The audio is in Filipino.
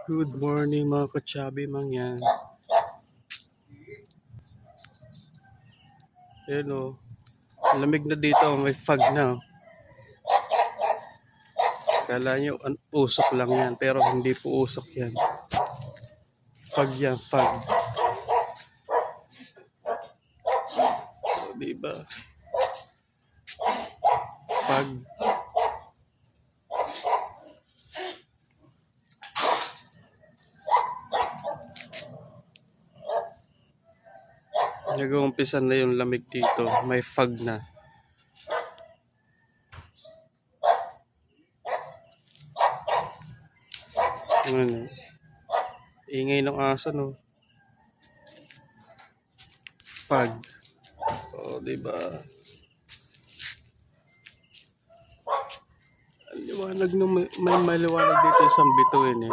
Good morning mga kachabi mang yan. Ayan o. Lamig na dito. May fog na. Kala nyo usok lang yan. Pero hindi po usok yan. Fog yan. Fog. So, diba? Fog. Nag-uumpisan na yung lamig dito. May fog na. Ano? Ingay ng aso, no? Fog. O, diba? Liwanag no, may maliwanag dito isang bituin eh.